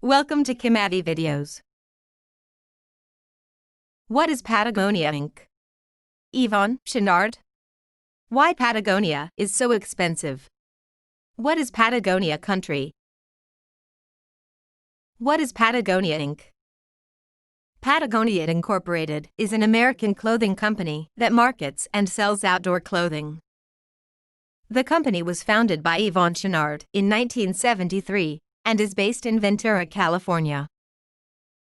Welcome to Kimavi videos. What is Patagonia Inc? Yvon Chouinard. Why Patagonia is so expensive? What is Patagonia country? What is Patagonia Inc? Patagonia Incorporated is an American clothing company that markets and sells outdoor clothing. The company was founded by Yvon Chouinard in 1973 and is based in Ventura, California.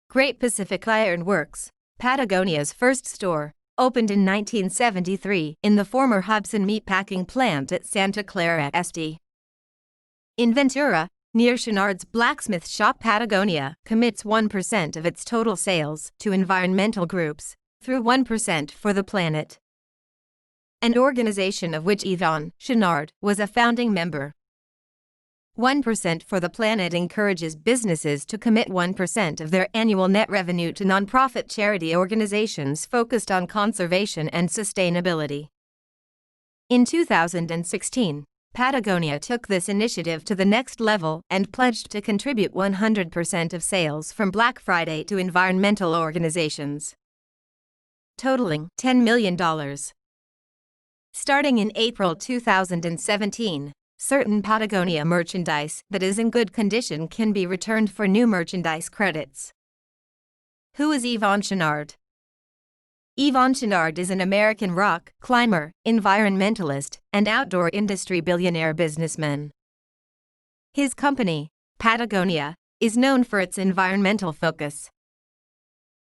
Great Pacific Iron Works, Patagonia's first store, opened in 1973 in the former Hudson meatpacking plant at Santa Clara, St. In Ventura, near Chouinard's blacksmith shop. Patagonia commits 1% of its total sales to environmental groups through 1% for the Planet, an organization of which Yvon Chouinard was a founding member. 1% for the Planet encourages businesses to commit 1% of their annual net revenue to nonprofit charity organizations focused on conservation and sustainability. In 2016, Patagonia took this initiative to the next level and pledged to contribute 100% of sales from Black Friday to environmental organizations, totaling $10 million. Starting in April 2017, certain Patagonia merchandise that is in good condition can be returned for new merchandise credits. Who is Yvon Chouinard? Yvon Chouinard is an American rock climber, environmentalist, and outdoor industry billionaire businessman. His company, Patagonia, is known for its environmental focus.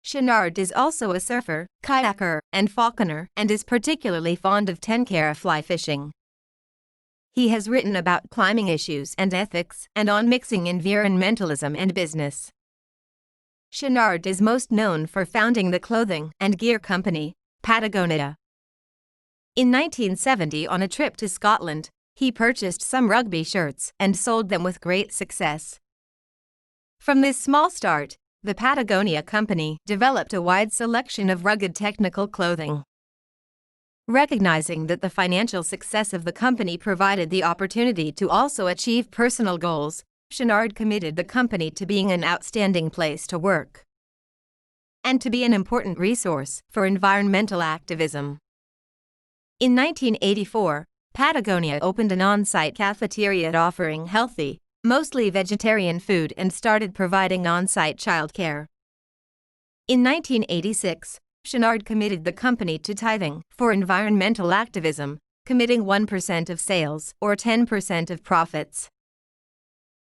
Chouinard is also a surfer, kayaker, and falconer, and is particularly fond of tenkara fly fishing. He has written about climbing issues and ethics and on mixing environmentalism and business. Chouinard is most known for founding the clothing and gear company, Patagonia. In 1970, on a trip to Scotland, he purchased some rugby shirts and sold them with great success. From this small start, the Patagonia company developed a wide selection of rugged technical clothing. Recognizing that the financial success of the company provided the opportunity to also achieve personal goals, Chouinard committed the company to being an outstanding place to work and to be an important resource for environmental activism. In 1984, Patagonia opened an on-site cafeteria offering healthy, mostly vegetarian food and started providing on-site childcare. In 1986, Chouinard committed the company to tithing for environmental activism, committing 1% of sales or 10% of profits,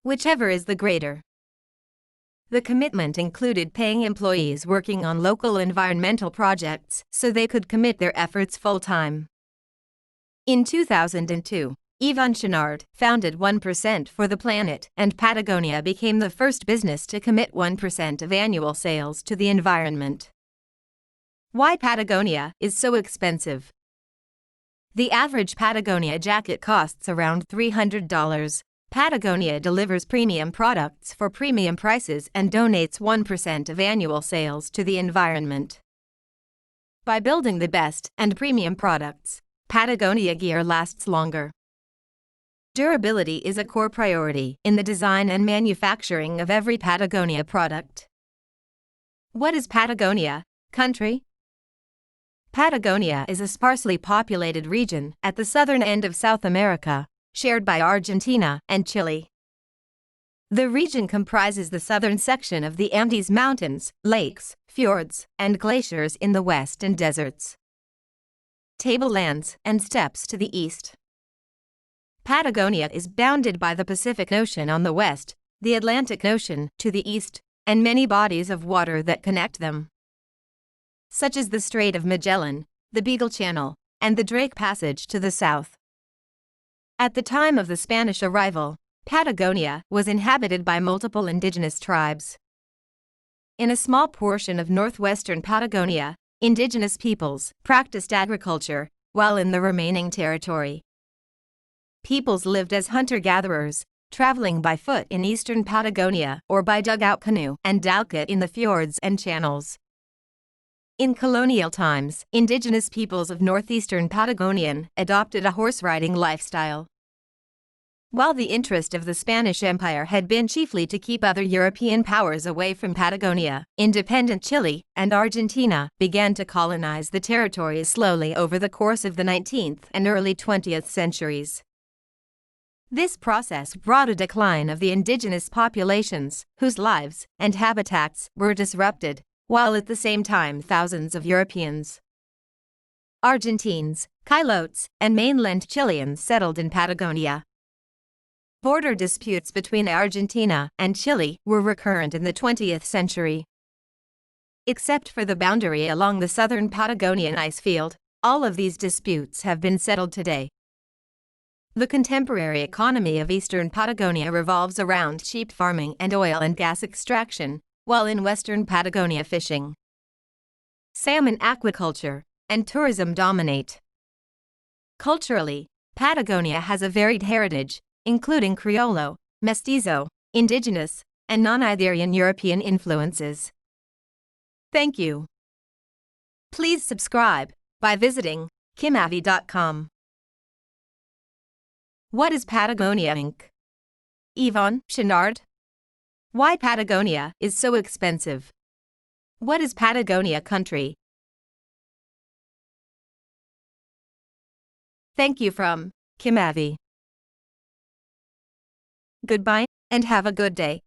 whichever is the greater. The commitment included paying employees working on local environmental projects so they could commit their efforts full-time. In 2002, Yvon Chouinard founded 1% for the Planet, and Patagonia became the first business to commit 1% of annual sales to the environment. Why Patagonia is so expensive? The average Patagonia jacket costs around $300. Patagonia delivers premium products for premium prices and donates 1% of annual sales to the environment. By building the best and premium products, Patagonia gear lasts longer. Durability is a core priority in the design and manufacturing of every Patagonia product. What is Patagonia country? Patagonia is a sparsely populated region at the southern end of South America, shared by Argentina and Chile. The region comprises the southern section of the Andes Mountains, lakes, fjords, and glaciers in the west and deserts, tablelands, and steppes to the east. Patagonia is bounded by the Pacific Ocean on the west, the Atlantic Ocean to the east, and many bodies of water that connect them, such as the Strait of Magellan, the Beagle Channel, and the Drake Passage to the south. At the time of the Spanish arrival, Patagonia was inhabited by multiple indigenous tribes. In a small portion of northwestern Patagonia, indigenous peoples practiced agriculture, while in the remaining territory, peoples lived as hunter-gatherers, traveling by foot in eastern Patagonia or by dugout canoe and dowcat in the fjords and channels. In colonial times, indigenous peoples of northeastern Patagonia adopted a horse-riding lifestyle. While the interest of the Spanish Empire had been chiefly to keep other European powers away from Patagonia, independent Chile and Argentina began to colonize the territories slowly over the course of the 19th and early 20th centuries. This process brought a decline of the indigenous populations, whose lives and habitats were disrupted, while at the same time thousands of Europeans, Argentines, Chilotes, and mainland Chileans settled in Patagonia. Border disputes between Argentina and Chile were recurrent in the 20th century. Except for the boundary along the southern Patagonian icefield, all of these disputes have been settled today. The contemporary economy of eastern Patagonia revolves around sheep farming and oil and gas extraction, while in western Patagonia fishing, salmon aquaculture, and tourism dominate. Culturally, Patagonia has a varied heritage, including Criollo, Mestizo, Indigenous, and non-Iberian European influences. Thank you. Please subscribe by visiting Kimavi.com. What is Patagonia Inc? Yvon Chouinard. Why Patagonia is so expensive? What is Patagonia country? Thank you from Kimavi. Goodbye, and have a good day.